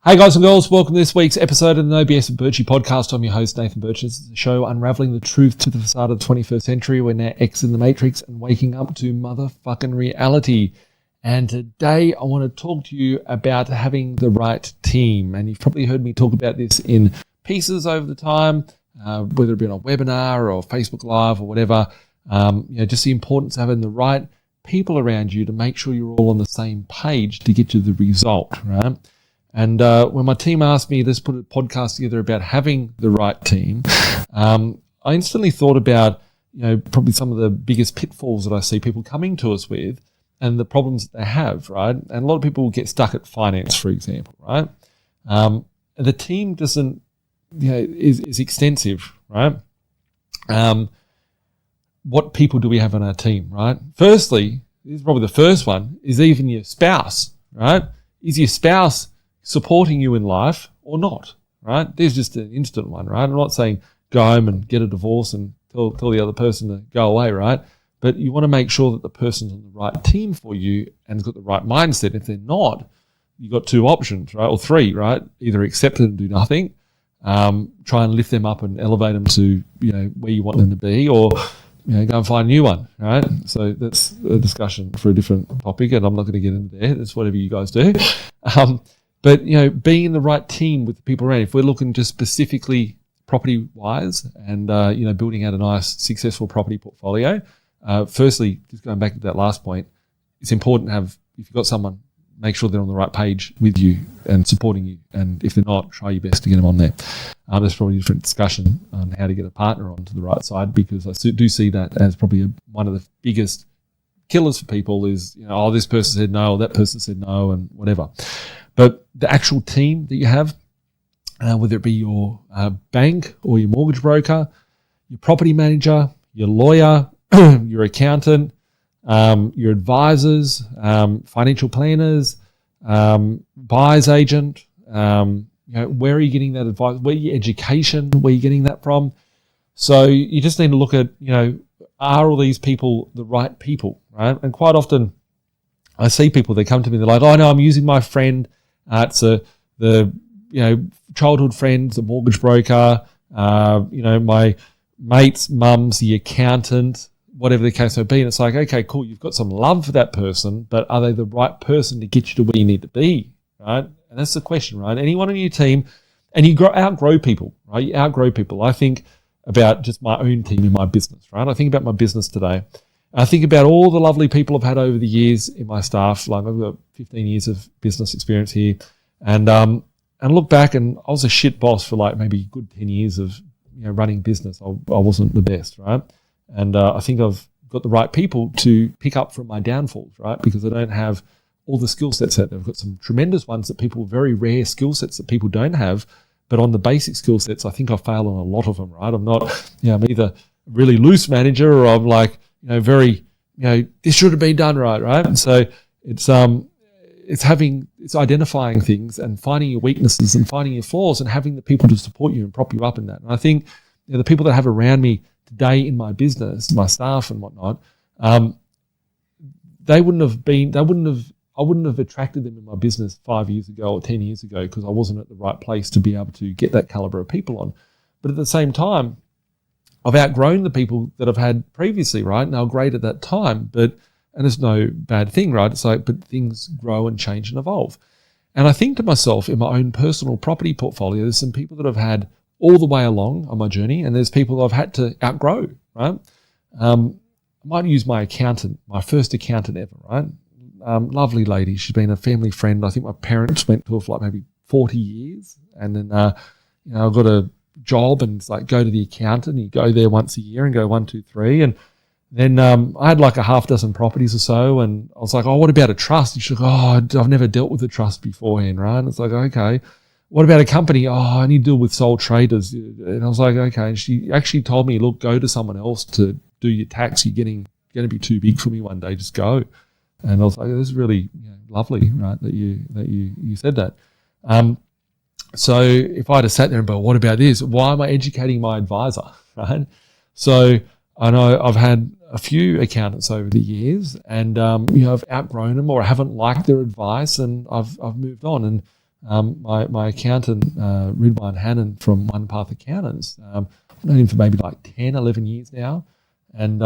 Hey guys and girls, welcome to this week's episode of the No BS with Birchie podcast. I'm your host, Nathan Birch. This is the show unraveling the truth to the facade of the 21st century. We're now exiting the matrix and waking up to motherfucking reality. And today I want to talk to you about having the right team. And you've probably heard me talk about this in pieces over the time, whether it be on a webinar or Facebook Live or whatever. Just the importance of having the right people around you to make sure you're all on the same page to get to the result, right? And when my team asked me, let's put a podcast together about having the right team, I instantly thought about, probably some of the biggest pitfalls that I see people coming to us with and the problems that they have, right? And a lot of people get stuck at finance, for example, right? The team doesn't, is extensive, right? What people do we have on our team, right? Firstly, this is probably the first one, is even your spouse, right? Is your spouse supporting you in life or not, right? There's just an instant one, right? I'm not saying go home and get a divorce and tell the other person to go away, right? But you want to make sure that the person's on the right team for you and has got the right mindset. If they're not, you've got two options, right? Or three, right? Either accept it and do nothing, try and lift them up and elevate them to, where you want them to be, or go and find a new one, right? So that's a discussion for a different topic, and I'm not going to get into there. That's whatever you guys do. But, being in the right team with the people around, if we're looking just specifically property-wise and, building out a nice, successful property portfolio, firstly, just going back to that last point, it's important to have, if you've got someone, make sure they're on the right page with you and supporting you. And if they're not, try your best to get them on there. There's probably a different discussion on how to get a partner onto the right side, because I do see that as probably one of the biggest killers for people is, this person said no, or that person said no, and whatever. But the actual team that you have, whether it be your bank or your mortgage broker, your property manager, your lawyer, your accountant, your advisors, financial planners, buyer's agent, where are you getting that advice? Where your education? Where are you getting that from? So you just need to look at, are all these people the right people, right? And quite often I see people, they come to me, they're like, oh no, I'm using my friend. It's the childhood friend, the mortgage broker, my mate's mum's the accountant, whatever the case may be. And it's like, okay, cool, you've got some love for that person, but are they the right person to get you to where you need to be, right? And that's the question, right? Anyone on your team, and you outgrow people, right? You outgrow people. I think about just my own team in my business, right? I think about my business today. I think about all the lovely people I've had over the years in my staff. Like, I've got 15 years of business experience here, and look back, and I was a shit boss for like maybe a good 10 years of running business. I wasn't the best, right? And I think I've got the right people to pick up from my downfalls, right? Because I don't have all the skill sets that I've got some tremendous ones that people, very rare skill sets that people don't have. But on the basic skill sets, I think I fail on a lot of them, right? I'm not, I'm either a really loose manager, or I'm like, very, this should have been done right? And so it's identifying things and finding your weaknesses and finding your flaws and having the people to support you and prop you up in that. And I think the people that I have around me today in my business, my staff and whatnot, I wouldn't have attracted them in my business 5 years ago or 10 years ago, because I wasn't at the right place to be able to get that caliber of people on. But at the same time, I've outgrown the people that I've had previously, right? And they were great at that time, and it's no bad thing, right? It's like, but things grow and change and evolve. And I think to myself, in my own personal property portfolio, there's some people that I've had all the way along on my journey, and there's people that I've had to outgrow, right? I might use my accountant, my first accountant ever, right? Lovely lady. She's been a family friend. I think my parents went to her for like maybe 40 years. And then, I got a job, and it's like, go to the accountant. You go there once a year and go 1, 2, 3. And then I had like a half dozen properties or so. And I was like, oh, what about a trust? And she's like, oh, I've never dealt with a trust beforehand, right? And it's like, okay. What about a company? Oh, I need to deal with sole traders. And I was like, okay. And she actually told me, look, go to someone else to do your tax. You're going to be too big for me one day. Just go. And I was like, this is really lovely, right, that you said that. So if I had sat there and go, what about this? Why am I educating my advisor, right? So I know I've had a few accountants over the years, and I've outgrown them, or I haven't liked their advice, and I've moved on. And My accountant, Ridwan Hannon from One Path Accountants, I've known him for maybe like 10, 11 years now. And,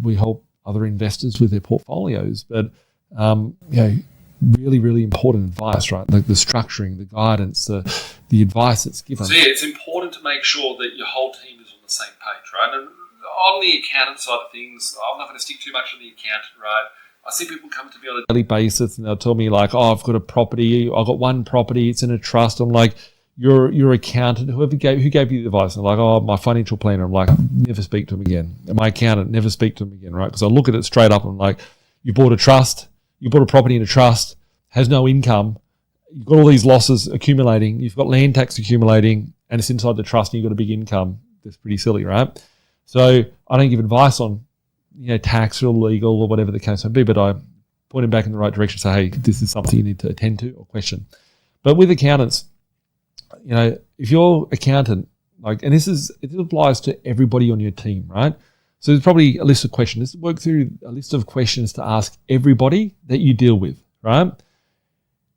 we help other investors with their portfolios. But, really, really important advice, right? Like the structuring, the guidance, the advice that's given. So, it's important to make sure that your whole team is on the same page, right? And on the accountant side of things, I'm not going to stick too much on the accountant, right? I see people come to me on a daily basis and they'll tell me like, oh, I've got a property. I've got one property. It's in a trust. I'm like, your accountant, who gave you the advice? And they're like, oh, my financial planner. I'm like, never speak to him again. And my accountant, never speak to him again, right? Because I look at it straight up and I'm like, you bought a trust. You bought a property in a trust, has no income. You've got all these losses accumulating. You've got land tax accumulating and it's inside the trust and you've got a big income. That's pretty silly, right? So I don't give advice on, tax or legal or whatever the case may be, but I point him back in the right direction, say, hey, this is something you need to attend to or question. But with accountants, if your accountant, and it applies to everybody on your team, right? So there's probably a list of questions. Let's work through a list of questions to ask everybody that you deal with, right?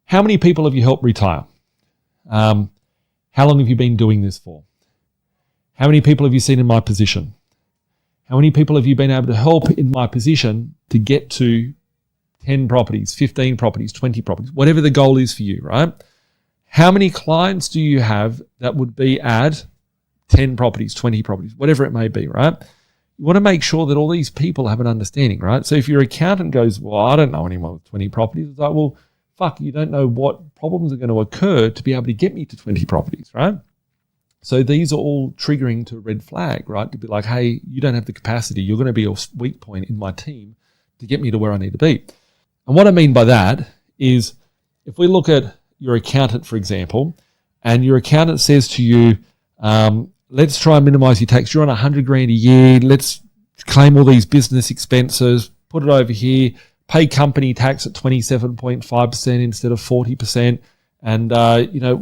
How many people have you helped retire? How long have you been doing this for? How many people have you seen in my position? How many people have you been able to help in my position to get to 10 properties, 15 properties, 20 properties, whatever the goal is for you, right? How many clients do you have that would be at 10 properties, 20 properties, whatever it may be, right? You want to make sure that all these people have an understanding, right? So if your accountant goes, well, I don't know anyone with 20 properties, it's like, well, fuck, you don't know what problems are going to occur to be able to get me to 20 properties, right? So these are all triggering to a red flag, right? To be like, hey, you don't have the capacity. You're going to be a weak point in my team to get me to where I need to be. And what I mean by that is if we look at your accountant, for example, and your accountant says to you, let's try and minimize your tax. You're on $100,000 a year. Let's claim all these business expenses, put it over here, pay company tax at 27.5% instead of 40%. And,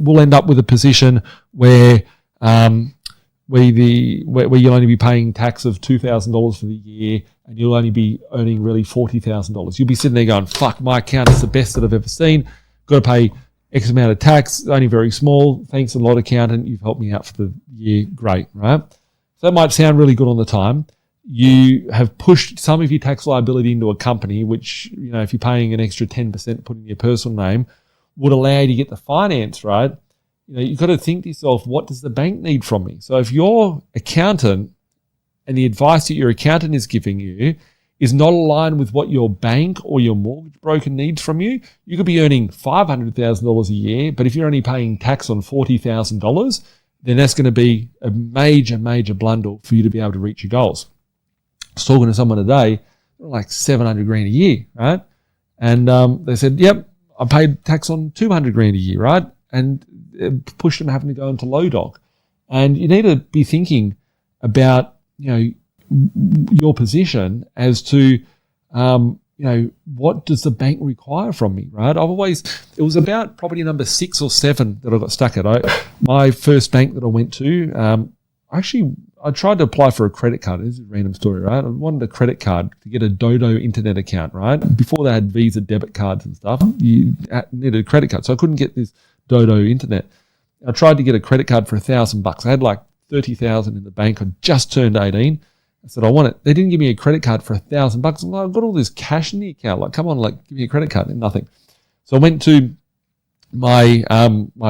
we'll end up with a position where you'll only be paying tax of $2,000 for the year and you'll only be earning really $40,000. You'll be sitting there going, fuck, my accountant's the best that I've ever seen. Got to pay X amount of tax, only very small. Thanks a lot, accountant. You've helped me out for the year. Great, right? So that might sound really good on the time. You have pushed some of your tax liability into a company, which, if you're paying an extra 10% put in your personal name, would allow you to get the finance, right? You've got to think to yourself, what does the bank need from me? So if your accountant and the advice that your accountant is giving you is not aligned with what your bank or your mortgage broker needs from you, you could be earning $500,000 a year, but if you're only paying tax on $40,000, then that's going to be a major, major blunder for you to be able to reach your goals. I was talking to someone today, like $700,000 a year, right? And they said, yep, I paid tax on $200,000 a year, right? And it pushed them having to go into low doc. And you need to be thinking about, your position as to, what does the bank require from me, right? It was about property number 6 or 7 that I got stuck at. My first bank that I went to, I tried to apply for a credit card. This is a random story, right? I wanted a credit card to get a Dodo internet account, right? Before they had Visa debit cards and stuff, you needed a credit card. So I couldn't get this Dodo internet. I tried to get a credit card for $1,000. I had like 30,000 in the bank. I just turned 18. I said, I want it. They didn't give me a credit card for $1,000. I'm like, I've got all this cash in the account. Like, come on, give me a credit card. And nothing. So I went to my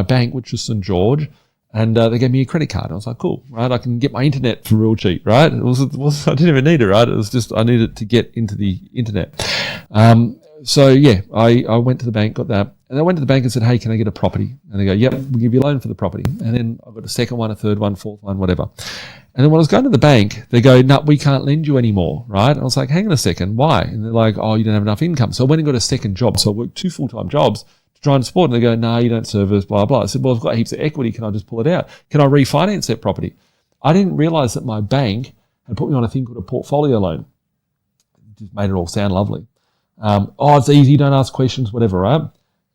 bank, which was St. George, and they gave me a credit card. I was like, cool, right? I can get my internet for real cheap, right? I didn't even need it, right? It was just I needed to get into the internet. So yeah, I went to the bank, got that. And I went to the bank and said, hey, can I get a property? And they go, yep, we'll give you a loan for the property. And then I got a second one, a third one, fourth one, whatever. And then when I was going to the bank, they go, no, we can't lend you anymore, right? And I was like, hang on a second, why? And they're like, oh, you don't have enough income. So I went and got a second job. So I worked 2 full-time jobs to try and support. And they go, no, you don't service, blah, blah. I said, well, I've got heaps of equity. Can I just pull it out? Can I refinance that property? I didn't realize that my bank had put me on a thing called a portfolio loan. It just made it all sound lovely. It's easy, don't ask questions, whatever, right?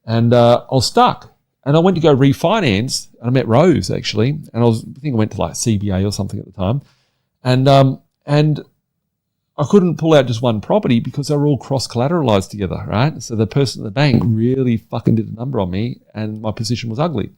And I was stuck. And I went to go refinance, and I met Rose, actually. And I think I went to like CBA or something at the time. And I couldn't pull out just one property because they were all cross-collateralized together, right? So the person at the bank really fucking did a number on me, and my position was ugly.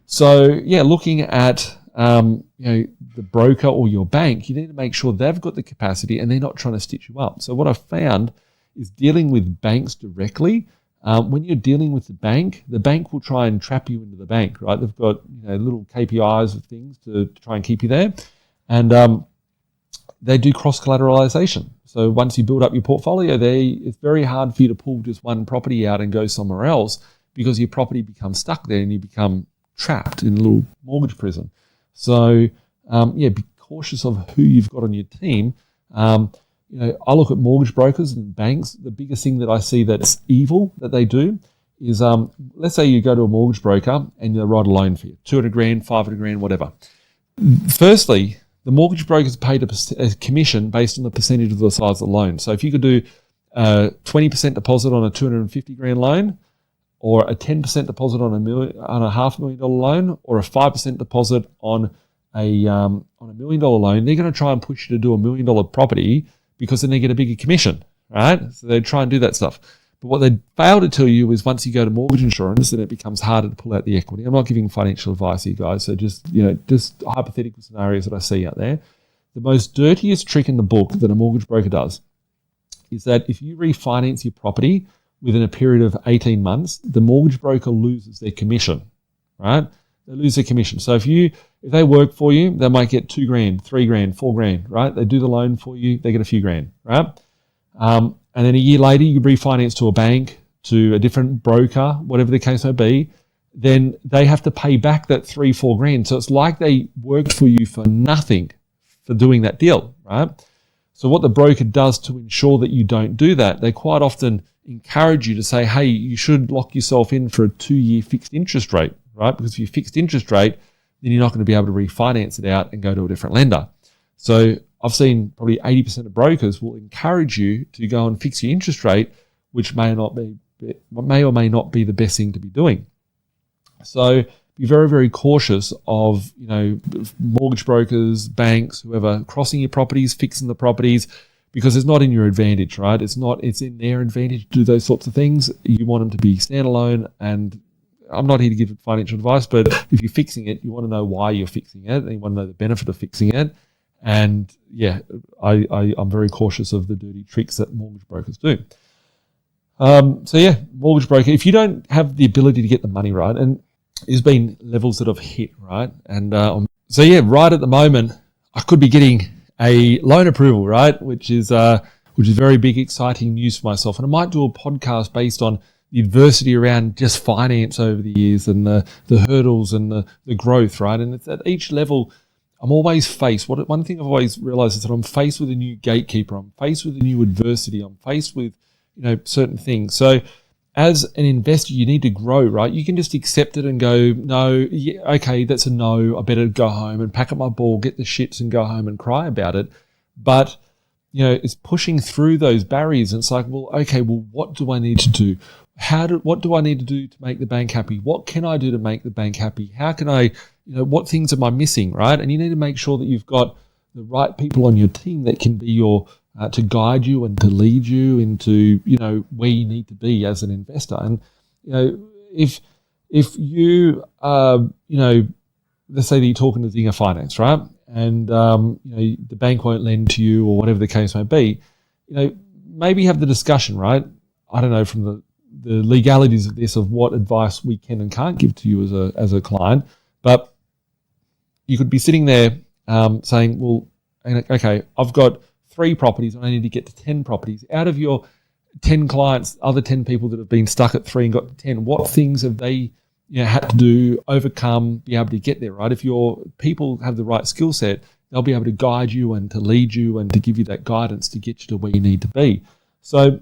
So yeah, looking at the broker or your bank, you need to make sure they've got the capacity and they're not trying to stitch you up. So what I've found is dealing with banks directly. When you're dealing with the bank will try and trap you into the bank, right? They've got little KPIs of things to try and keep you there, and they do cross-collateralization. So once you build up your portfolio it's very hard for you to pull just one property out and go somewhere else because your property becomes stuck there and you become trapped in a little mortgage prison. So, be cautious of who you've got on your team. I look at mortgage brokers and banks. The biggest thing that I see that's evil that they do is, let's say you go to a mortgage broker and they write a loan for you, 200 grand, 500 grand, whatever. Firstly, the mortgage broker's paid a commission based on the percentage of the size of the loan. So if you could do a 20% deposit on a 250 grand loan, or a 10% deposit on a $500,000 loan, or a 5% deposit on a $1 million loan, they're going to try and push you to do a $1 million property because then they get a bigger commission, right? So they try and do that stuff. But what they fail to tell you is once you go to mortgage insurance, then it becomes harder to pull out the equity. I'm not giving financial advice here, guys. So just hypothetical scenarios that I see out there. The most dirtiest trick in the book that a mortgage broker does is that if you refinance your property within a period of 18 months, the mortgage broker loses their commission, right? They lose their commission. So if they work for you, they might get 2 grand, 3 grand, 4 grand, right? They do the loan for you, they get a few grand, right? And then a year later, you refinance to a bank, to a different broker, whatever the case may be, then they have to pay back that 3-4 grand. So it's like they worked for you for nothing for doing that deal, right? So what the broker does to ensure that you don't do that, they quite often encourage you to say, hey, you should lock yourself in for a 2-year fixed interest rate, right? Because if you fixed interest rate, then you're not going to be able to refinance it out and go to a different lender. So I've seen probably 80% of brokers will encourage you to go and fix your interest rate, which may or may not be the best thing to be doing. So be very, very cautious of, mortgage brokers, banks, whoever, crossing your properties, fixing the properties, because it's not in your advantage, right? It's in their advantage to do those sorts of things. You want them to be standalone, and I'm not here to give financial advice, but if you're fixing it, you want to know why you're fixing it, and you want to know the benefit of fixing it. And yeah, I'm very cautious of the dirty tricks that mortgage brokers do. Mortgage broker, if you don't have the ability to get the money right, and there's been levels that I've hit, right? And right at the moment, I could be getting a loan approval, right? Which is very big, exciting news for myself. And I might do a podcast based on the adversity around just finance over the years and the hurdles and the growth, right? And it's at each level, I'm always faced. One thing I've always realized is that I'm faced with a new gatekeeper. I'm faced with a new adversity. I'm faced with, certain things. So as an investor, you need to grow, right? You can just accept it and go, no, yeah, okay, that's a no. I better go home and pack up my ball, get the shits and go home and cry about it. But, it's pushing through those barriers. And it's like, what do I need to do? What do I need to do to make the bank happy? What can I do to make the bank happy? How can I, what things am I missing, right? And you need to make sure that you've got the right people on your team that can be to guide you and to lead you into, where you need to be as an investor. And, if you, let's say that you're talking to Zinger Finance, right? And, the bank won't lend to you or whatever the case may be, maybe have the discussion, right? I don't know, from the legalities of this, of what advice we can and can't give to you as a client, but you could be sitting there saying, well, okay, I've got 3 properties and I need to get to 10 properties. Out of your 10 clients, other 10 people that have been stuck at 3 and got to 10, what things have they had to do, overcome, be able to get there, right? If your people have the right skill set, they'll be able to guide you and to lead you and to give you that guidance to get you to where you need to be. So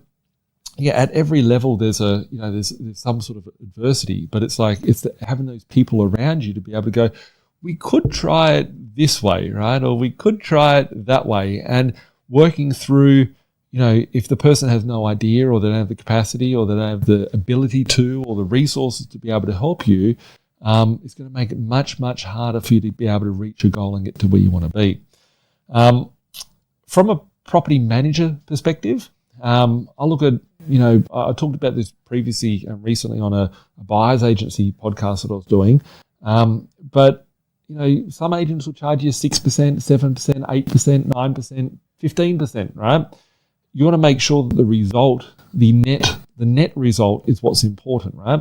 yeah, at every level there's there's some sort of adversity, but it's having those people around you to be able to go, we could try it this way, right? Or we could try it that way. And working through, if the person has no idea or they don't have the capacity or they don't have the ability to or the resources to be able to help you, it's going to make it much, much harder for you to be able to reach your goal and get to where you want to be. From a property manager perspective, I look at, I talked about this previously and recently on a buyer's agency podcast that I was doing. But, some agents will charge you 6%, 7%, 8%, 9%, 15%, right? You want to make sure that the result, the net result is what's important, right?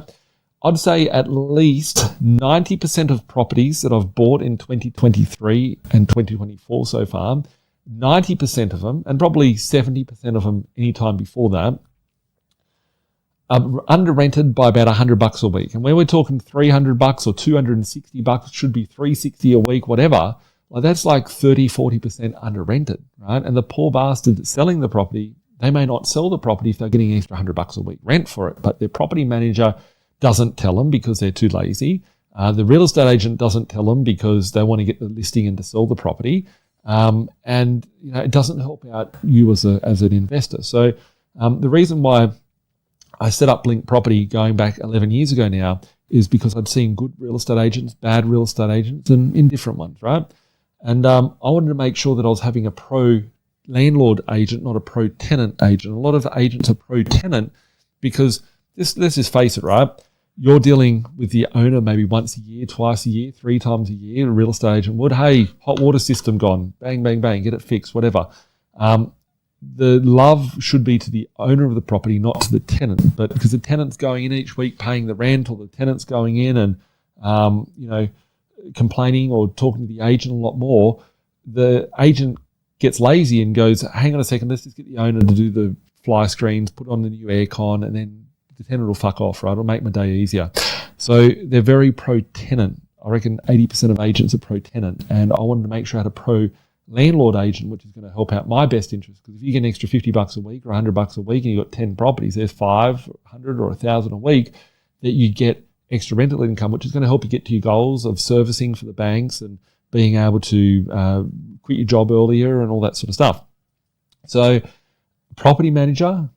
I'd say at least 90% of properties that I've bought in 2023 and 2024 so far, 90% of them, and probably 70% of them any time before that, are under rented by about $100 a week. And when we're talking $300 or $260, should be $360 a week, whatever, like that's like 30, 40% under rented, right? And the poor bastard that's selling the property, they may not sell the property if they're getting an extra $100 a week rent for it, but their property manager doesn't tell them because they're too lazy. The real estate agent doesn't tell them because they want to get the listing and to sell the property. And it doesn't help out you as an investor. So the reason why I set up Blink Property going back 11 years ago now is because I'd seen good real estate agents, bad real estate agents, and indifferent ones, right? And I wanted to make sure that I was having a pro landlord agent, not a pro tenant agent. A lot of agents are pro tenant because let's just face it, right? You're dealing with the owner maybe once a year, twice a year, 3 times a year. A real estate agent would, hey, hot water system gone, bang, bang, bang, get it fixed, whatever. The love should be to the owner of the property, not to the tenant. But because the tenant's going in each week paying the rent, or the tenant's going in and complaining or talking to the agent a lot more, the agent gets lazy and goes, hang on a second, let's just get the owner to do the fly screens, put on the new aircon, and then the tenant will fuck off, right? It'll make my day easier. So they're very pro-tenant. I reckon 80% of agents are pro-tenant, and I wanted to make sure I had a pro-landlord agent, which is going to help out my best interest. Because if you get an extra $50 a week or $100 a week and you've got 10 properties, there's 500 or 1,000 a week that you get extra rental income, which is going to help you get to your goals of servicing for the banks and being able to quit your job earlier and all that sort of stuff. So property manager,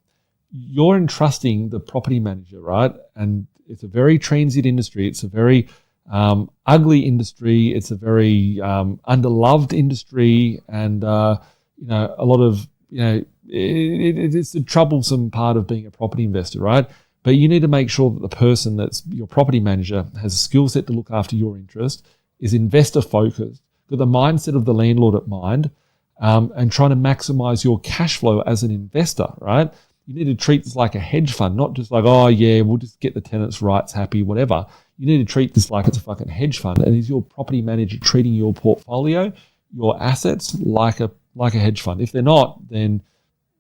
you're entrusting the property manager, right? And it's a very transient industry. It's a very ugly industry. It's a very underloved industry, and a lot of it's a troublesome part of being a property investor, right? But you need to make sure that the person that's your property manager has a skill set to look after your interest, is investor focused, got the mindset of the landlord at mind, and trying to maximize your cash flow as an investor, right? You need to treat this like a hedge fund, not just like, oh yeah, we'll just get the tenants' rights happy, whatever. You need to treat this like it's a fucking hedge fund. And is your property manager treating your portfolio, your assets, like a hedge fund? If they're not, then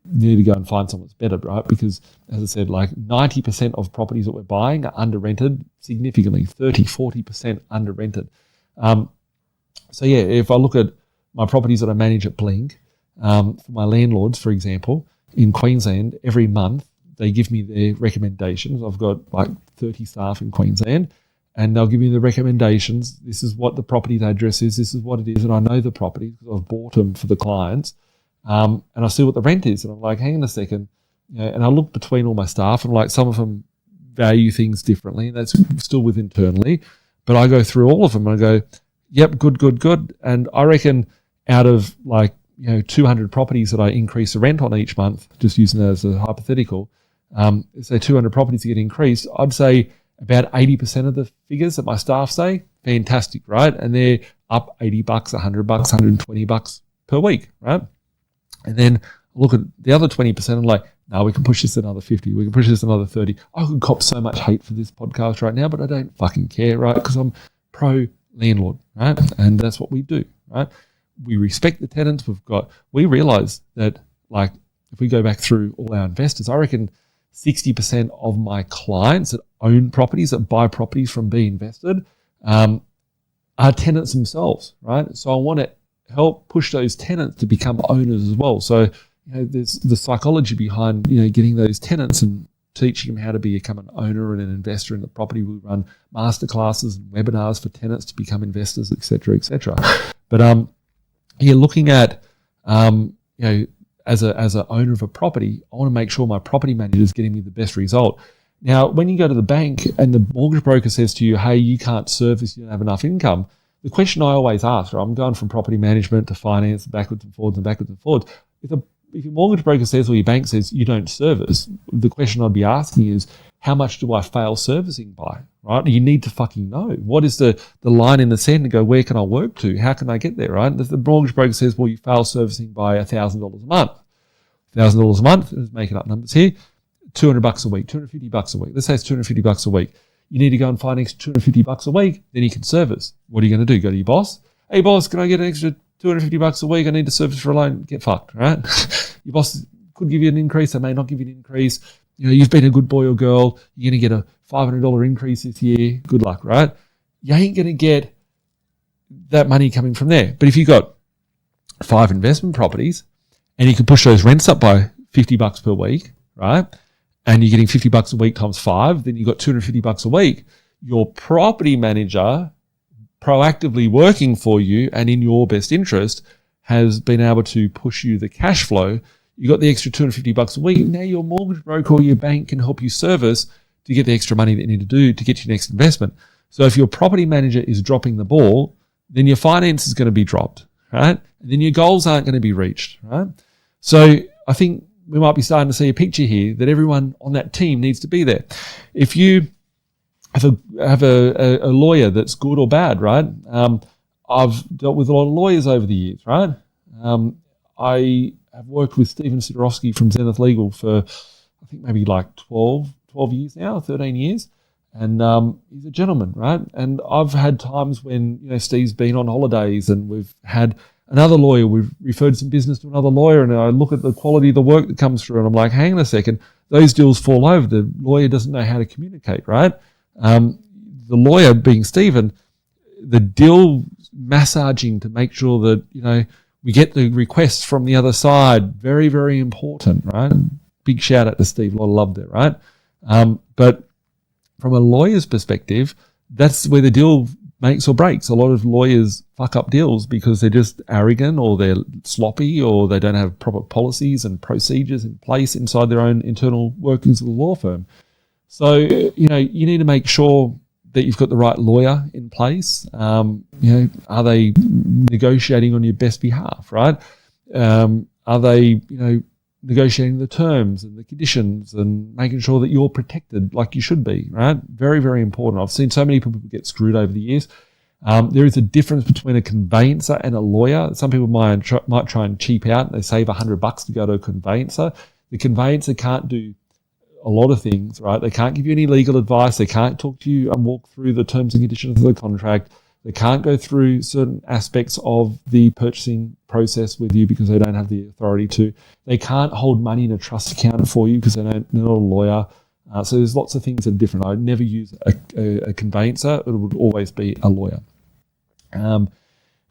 you need to go and find someone that's better, right? Because as I said, like 90% of properties that we're buying are under rented, significantly 30, 40% under rented. So yeah, if I look at my properties that I manage at Blink, for my landlords, for example, in Queensland, every month they give me their recommendations. I've got like 30 staff in Queensland, and they'll give me the recommendations. This is what the property address is. This is what it is. And I know the properties because I've bought them for the clients. And I see what the rent is. And I'm like, hang on a second. And I look between all my staff, and like some of them value things differently. And that's still with internally. But I go through all of them and I go, yep, good. And I reckon out of like, 200 properties that I increase the rent on each month, just using that as a hypothetical, say 200 properties get increased, I'd say about 80% of the figures that my staff say, fantastic, right? And they're up $80, $100, $120 per week, right? And then look at the other 20% and like, no, we can push this another 50. We can push this another 30. I could cop so much hate for this podcast right now, but I don't fucking care, right? Because I'm pro landlord, right? And that's what we do, right? We respect the tenants. We realize that, like, if we go back through all our investors, I reckon 60% of my clients that own properties, that buy properties from Be Invested, are tenants themselves, right? So I want to help push those tenants to become owners as well. So, there's the psychology behind, getting those tenants and teaching them how to become an owner and an investor in the property. We run masterclasses and webinars for tenants to become investors, et cetera, et cetera. But, looking at, as a owner of a property, I want to make sure my property manager is getting me the best result. Now, when you go to the bank and the mortgage broker says to you, hey, you can't service, you don't have enough income, the question I always ask, right, I'm going from property management to finance, backwards and forwards. If a your mortgage broker says or your bank says you don't service, the question I'd be asking is, how much do I fail servicing by, right? You need to fucking know. What is the line in the sand to go, where can I work to? How can I get there, right? If the mortgage broker says, well, you fail servicing by $1,000 a month. $1,000 a month, let's make it up numbers here, $200 a week, $250 a week. Let's say it's $250 a week. You need to go and find extra $250 a week, then you can service. What are you going to do? Go to your boss? Hey, boss, can I get an extra $250 a week? I need to service for a loan. Get fucked, right? Your boss could give you an increase. They may not give you an increase. You know, you've been a good boy or girl. You're going to get a $500 increase this year. Good luck, right? You ain't going to get that money coming from there. But if you've got 5 investment properties and you can push those rents up by $50 per week, right? And you're getting $50 a week times 5, then you've got $250 a week. Your property manager, proactively working for you and in your best interest, has been able to push you the cash flow. You got the extra $250 a week. Now your mortgage broker or your bank can help you service to get the extra money that you need to do to get your next investment. So if your property manager is dropping the ball, then your finance is going to be dropped, right? And then your goals aren't going to be reached, right? So I think we might be starting to see a picture here that everyone on that team needs to be there. If you have a lawyer that's good or bad, right? I've dealt with a lot of lawyers over the years, right? I have worked with Stephen Sidorowski from Zenith Legal for, I think maybe like 12 years now, 13 years. And he's a gentleman, right? And I've had times when, you know, Steve's been on holidays and we've had another lawyer, we've referred some business to another lawyer, and I look at the quality of the work that comes through and I'm like, hang on a second, those deals fall over. The lawyer doesn't know how to communicate, right? The lawyer, being Stephen, the deal massaging to make sure that, you know, we get the requests from the other side. Very, very important, right? Big shout out to Steve. A lot of love there, right? But from a lawyer's perspective, that's where the deal makes or breaks. A lot of lawyers fuck up deals because they're just arrogant or they're sloppy or they don't have proper policies and procedures in place inside their own internal workings of the law firm. So, you know, you need to make sure that you've got the right lawyer in place. You know, are they negotiating on your best behalf, right? Are they, you know, negotiating the terms and the conditions and making sure that you're protected like you should be, right? Very, very important. I've seen so many people get screwed over the years. There is a difference between a conveyancer and a lawyer. Some people might try and cheap out. They save $100 to go to a conveyancer. The conveyancer can't do a lot of things, right? They can't give you any legal advice. They can't talk to you and walk through the terms and conditions of the contract. They can't go through certain aspects of the purchasing process with you because they don't have the authority to. They can't hold money in a trust account for you because they're not a lawyer. So there's lots of things that are different. I'd never use a conveyancer. It would always be a lawyer. If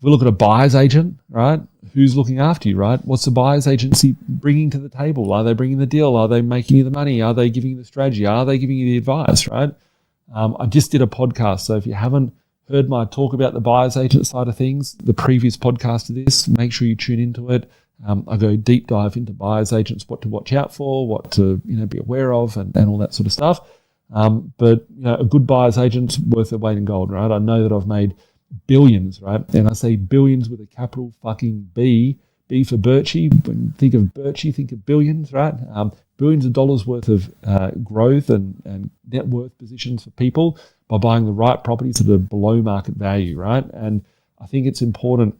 we look at a buyer's agent, right? Who's looking after you, right? What's the buyer's agency bringing to the table? Are they bringing the deal? Are they making you the money? Are they giving you the strategy? Are they giving you the advice, right? I just did a podcast, so if you haven't heard my talk about the buyer's agent side of things, the previous podcast to this, make sure you tune into it. I go deep dive into buyer's agents, what to watch out for, what to be aware of, and all that sort of stuff. But a good buyer's agent's worth their weight in gold, right? I know that I've made billions, right? And I say billions with a capital fucking B. B for Birchie. When you think of Birchie, think of billions, right? Billions of dollars worth of growth and net worth positions for people by buying the right properties that are below market value, right? And I think it's important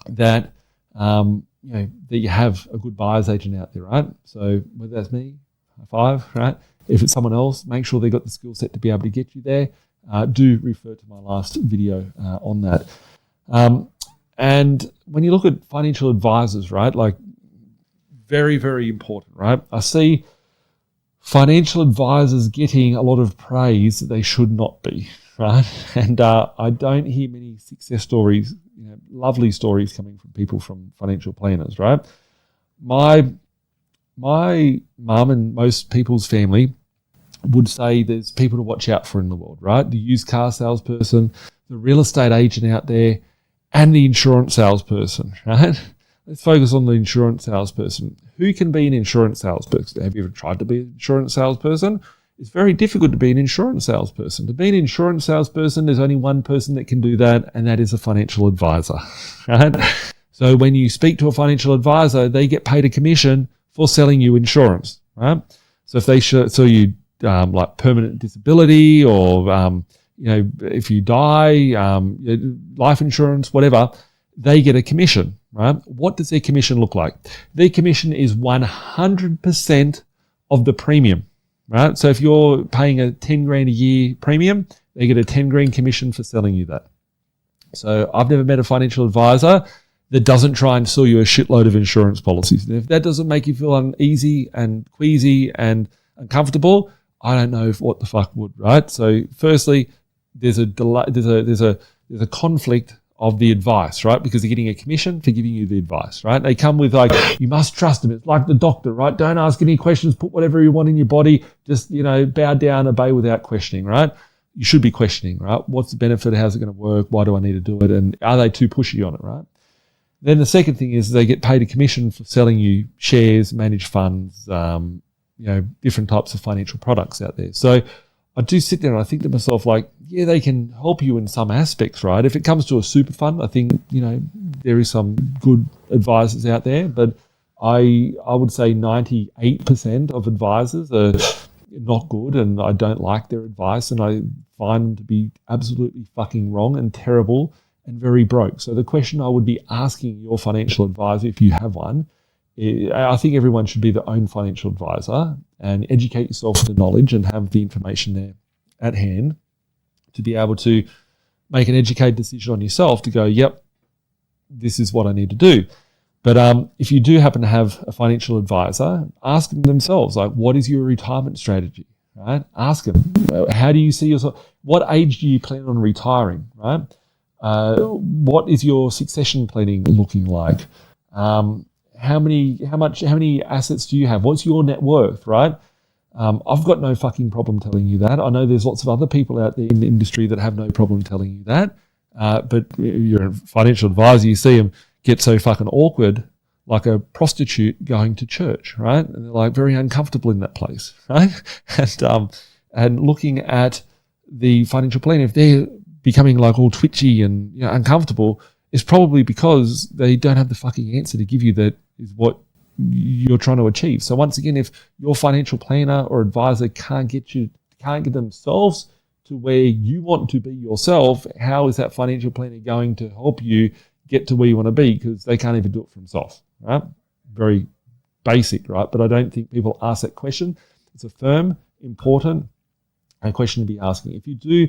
that that you have a good buyer's agent out there, right? So whether that's me, high five, right? If it's someone else, make sure they've got the skill set to be able to get you there. Do refer to my last video on that. And when you look at financial advisors, right, like very, very important, right? I see financial advisors getting a lot of praise that they should not be, right? And I don't hear many success stories, lovely stories coming from people from financial planners, right? My mum and most people's family would say there's people to watch out for in the world, right? The used car salesperson, the real estate agent out there, and the insurance salesperson, right? Let's focus on the insurance salesperson. Who can be an insurance salesperson? Have you ever tried to be an insurance salesperson? It's very difficult to be an insurance salesperson. To be an insurance salesperson, there's only one person that can do that, and that is a financial advisor, right? So when you speak to a financial advisor, they get paid a commission for selling you insurance, right? So if they sell you like permanent disability or if you die, life insurance, whatever, they get a commission, right? What does their commission look like? Their commission is 100% of the premium, right? So if you're paying a 10 grand a year premium, they get a 10 grand commission for selling you that. So I've never met a financial advisor that doesn't try and sell you a shitload of insurance policies. And if that doesn't make you feel uneasy and queasy and uncomfortable, I don't know what the fuck would, right? So firstly, there's a conflict of the advice, right? Because they're getting a commission for giving you the advice, right? They come with like, you must trust them. It's like the doctor, right? Don't ask any questions. Put whatever you want in your body. Just, bow down, obey without questioning, right? You should be questioning, right? What's the benefit? How's it going to work? Why do I need to do it? And are they too pushy on it, right? Then the second thing is they get paid a commission for selling you shares, managed funds, different types of financial products out there. So I do sit there and I think to myself, like, yeah, they can help you in some aspects, right? If it comes to a super fund, I think, there is some good advisors out there, but I would say 98% of advisors are not good and I don't like their advice and I find them to be absolutely fucking wrong and terrible and very broke. So the question I would be asking your financial advisor, if you have one, I think everyone should be their own financial advisor and educate yourself with the knowledge and have the information there at hand to be able to make an educated decision on yourself to go, yep, this is what I need to do. But if you do happen to have a financial advisor, ask them themselves, like, what is your retirement strategy, right? Ask them, how do you see yourself? What age do you plan on retiring, right? What is your succession planning looking like? How many assets do you have? What's your net worth, right? I've got no fucking problem telling you that. I know there's lots of other people out there in the industry that have no problem telling you that. But you're a financial advisor, you see them get so fucking awkward, like a prostitute going to church, right? And they're like very uncomfortable in that place, right? And looking at the financial planner, if they're becoming like all twitchy and uncomfortable, it's probably because they don't have the fucking answer to give you that is what you're trying to achieve. So once again, if your financial planner or advisor can't get themselves to where you want to be yourself, how is that financial planner going to help you get to where you want to be? Because they can't even do it for themselves, right? Very basic, right? But I don't think people ask that question. It's a firm, important question to be asking. If you do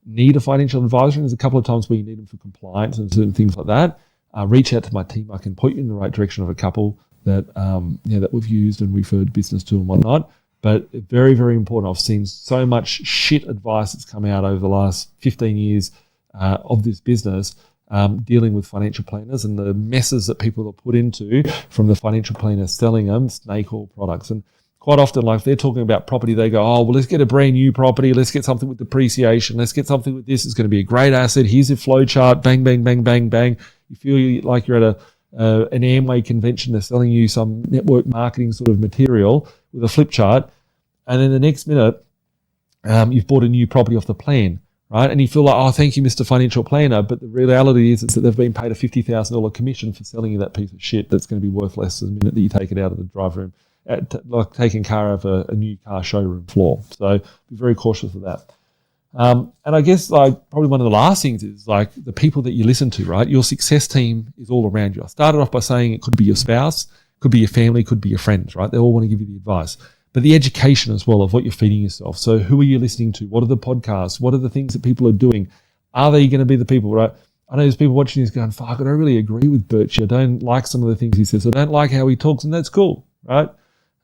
need a financial advisor, and there's a couple of times where you need them for compliance and certain things like that, reach out to my team. I can point you in the right direction of a couple that that we've used and referred business to and whatnot. But very, very important. I've seen so much shit advice that's come out over the last 15 years of this business, dealing with financial planners and the messes that people are put into from the financial planners selling them snake oil products. And quite often, like if they're talking about property, they go, oh, well, let's get a brand new property. Let's get something with depreciation. Let's get something with this. It's going to be a great asset. Here's a flow chart. Bang, bang, bang, bang, bang. You feel like you're at an Amway convention. They're selling you some network marketing sort of material with a flip chart. And then the next minute, you've bought a new property off the plan, right? And you feel like, oh, thank you, Mr. Financial Planner. But the reality is that they've been paid a $50,000 commission for selling you that piece of shit that's going to be worth less the minute that you take it out of the drive room. Like taking car off a new car showroom floor. So be very cautious of that. And I guess like probably one of the last things is like the people that you listen to, right? Your success team is all around you. I started off by saying it could be your spouse, could be your family, could be your friends, right? They all want to give you the advice. But the education as well of what you're feeding yourself. So who are you listening to? What are the podcasts? What are the things that people are doing? Are they going to be the people, right? I know there's people watching this going, fuck, I don't really agree with Birchie. I don't like some of the things he says. I don't like how he talks, and that's cool, right?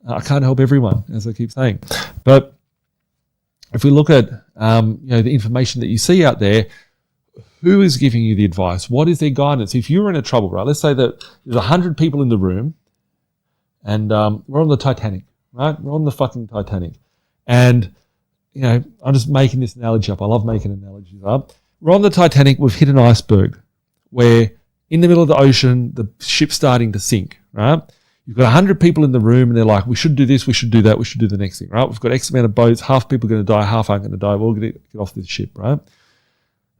I can't help everyone, as I keep saying. But if we look at the information that you see out there, who is giving you the advice? What is their guidance? If you're in a trouble, right? Let's say that there's 100 people in the room, and we're on the Titanic, right? We're on the fucking Titanic, and I'm just making this analogy up. I love making analogies up. We're on the Titanic. We've hit an iceberg. We're in the middle of the ocean. The ship's starting to sink, right? You've got 100 people in the room and they're like, we should do this, we should do that, we should do the next thing, right? We've got X amount of boats, half people are going to die, half aren't going to die. We're all going to get off this ship, right?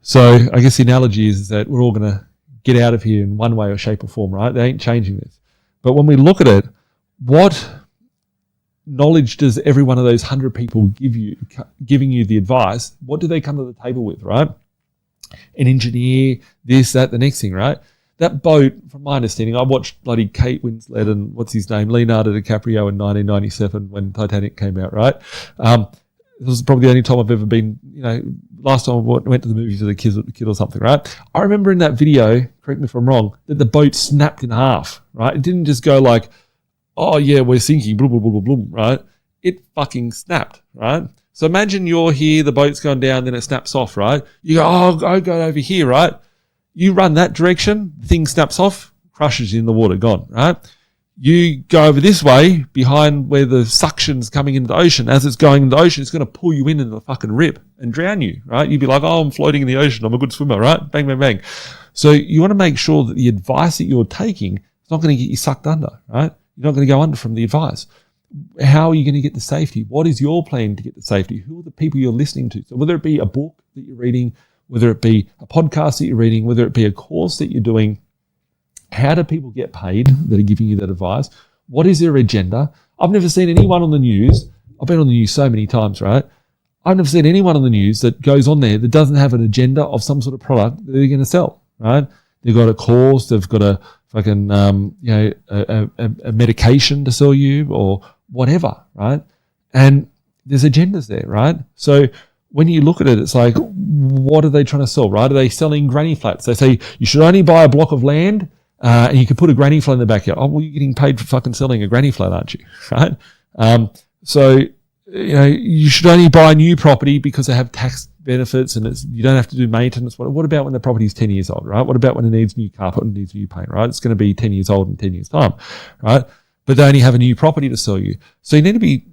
So I guess the analogy is that we're all going to get out of here in one way or shape or form, right? They ain't changing this. But when we look at it, what knowledge does every one of those 100 people giving you the advice? What do they come to the table with, right? An engineer, this, that, the next thing, right? That boat, from my understanding, I watched bloody Kate Winslet and what's his name, Leonardo DiCaprio in 1997 when Titanic came out, right? This was probably the only time I've ever been, last time I went to the movies with a kid or something, right? I remember in that video, correct me if I'm wrong, that the boat snapped in half, right? It didn't just go like, oh yeah, we're sinking, blah, blah, blah, blah, blah, right? It fucking snapped, right? So imagine you're here, the boat's gone down, then it snaps off, right? You go, oh, I'll go over here, right? You run that direction, the thing snaps off, crushes you in the water, gone, right? You go over this way, behind where the suction's coming into the ocean. As it's going into the ocean, it's going to pull you into the fucking rip and drown you, right? You'd be like, oh, I'm floating in the ocean. I'm a good swimmer, right? Bang, bang, bang. So you want to make sure that the advice that you're taking is not going to get you sucked under, right? You're not going to go under from the advice. How are you going to get the safety? What is your plan to get the safety? Who are the people you're listening to? So whether it be a book that you're reading, whether it be a podcast that you're reading, whether it be a course that you're doing, how do people get paid that are giving you that advice? What is their agenda? I've never seen anyone on the news. I've been on the news so many times, right? I've never seen anyone on the news that goes on there that doesn't have an agenda of some sort of product that they're going to sell, right? They've got a course, they've got a fucking, a medication to sell you or whatever, right? And there's agendas there, right? So when you look at it, it's like, what are they trying to sell, right? Are they selling granny flats? They say you should only buy a block of land and you can put a granny flat in the backyard. Oh, well, you're getting paid for fucking selling a granny flat, aren't you? Right? So, you should only buy new property because they have tax benefits and you don't have to do maintenance. What about when the property is 10 years old, right? What about when it needs new carpet and needs new paint, right? It's going to be 10 years old in 10 years' time, right? But they only have a new property to sell you. So you need to be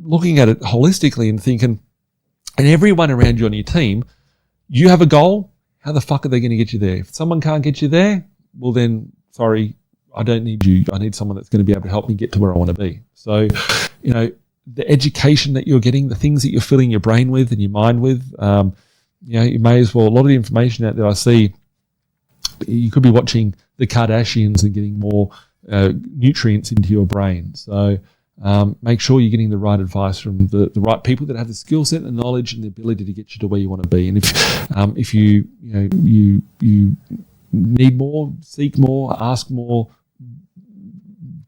looking at it holistically and thinking, and everyone around you on your team, you have a goal. How the fuck are they going to get you there? If someone can't get you there, well then, sorry, I don't need you. I need someone that's going to be able to help me get to where I want to be. So, the education that you're getting, the things that you're filling your brain with and your mind with, you may as well, a lot of the information out there I see, you could be watching the Kardashians and getting more nutrients into your brain. So make sure you're getting the right advice from the right people that have the skill set and knowledge and the ability to get you to where you want to be. And if you need more, seek more, ask more,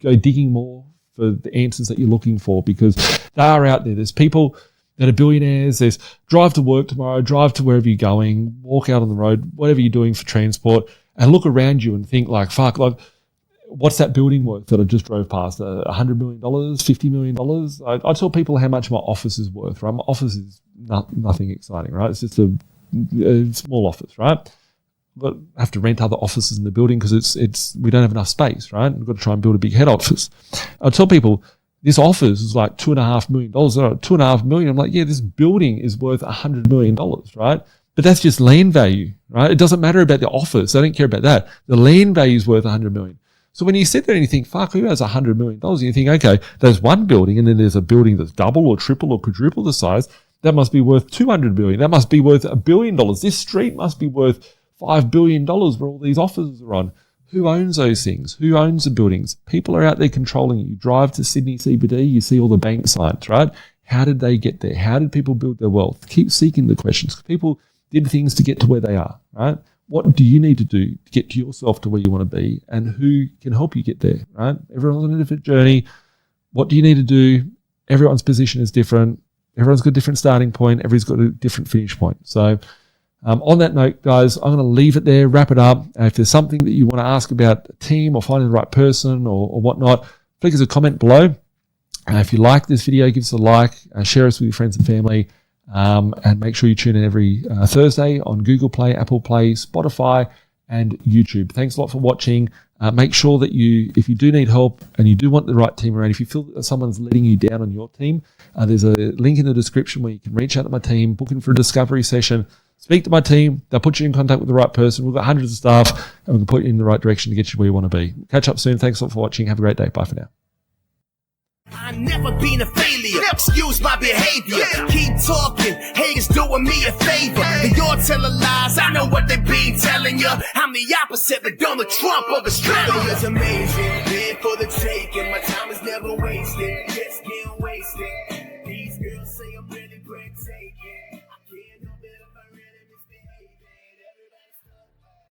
go digging more for the answers that you're looking for, because they are out there. There's people that are billionaires. There's drive to work tomorrow, drive to wherever you're going, walk out on the road, whatever you're doing for transport, and look around you and think like, fuck, like, what's that building worth that I just drove past? $100 million, $50 million? I tell people how much my office is worth, right? My office is nothing exciting, right? It's just a small office, right? But I have to rent other offices in the building because it's we don't have enough space, right? We've got to try and build a big head office. I tell people this office is like $2.5 million. $2.5 million. I'm like, yeah, this building is worth $100 million, right? But that's just land value, right? It doesn't matter about the office. I don't care about that. The land value is worth $100 million. So when you sit there and you think, fuck, who has $100 million? And you think, okay, there's one building and then there's a building that's double or triple or quadruple the size. That must be worth $200 billion. That must be worth $1 billion. This street must be worth $5 billion where all these offices are on. Who owns those things? Who owns the buildings? People are out there controlling it. You drive to Sydney CBD, you see all the bank signs, right? How did they get there? How did people build their wealth? Keep seeking the questions. People did things to get to where they are, right? What do you need to do to get to yourself to where you want to be, and who can help you get there, right? Everyone's on a different journey. What do you need to do? Everyone's position is different. Everyone's got a different starting point. Everybody's got a different finish point. So on that note, guys, I'm going to leave it there, wrap it up. If there's something that you want to ask about a team or finding the right person or whatnot, please give us a comment below. If you like this video, give us a like, share us with your friends and family, and make sure you tune in every Thursday on Google Play, Apple Play, Spotify, and YouTube. Thanks a lot for watching. Make sure that if you do need help and you do want the right team around, if you feel that someone's letting you down on your team, there's a link in the description where you can reach out to my team, book in for a discovery session, speak to my team. They'll put you in contact with the right person. We've got hundreds of staff, and we can put you in the right direction to get you where you want to be. Catch up soon. Thanks a lot for watching. Have a great day. Bye for now. I never been a failure, excuse my behavior. Keep talking, haters doing me a favor. They all telling lies, I know what they been telling you. I'm the opposite, the Donald Trump of Australia. It's amazing, been for the taking. My time is never wasted, just getting wasted. These girls say I'm really breathtaking.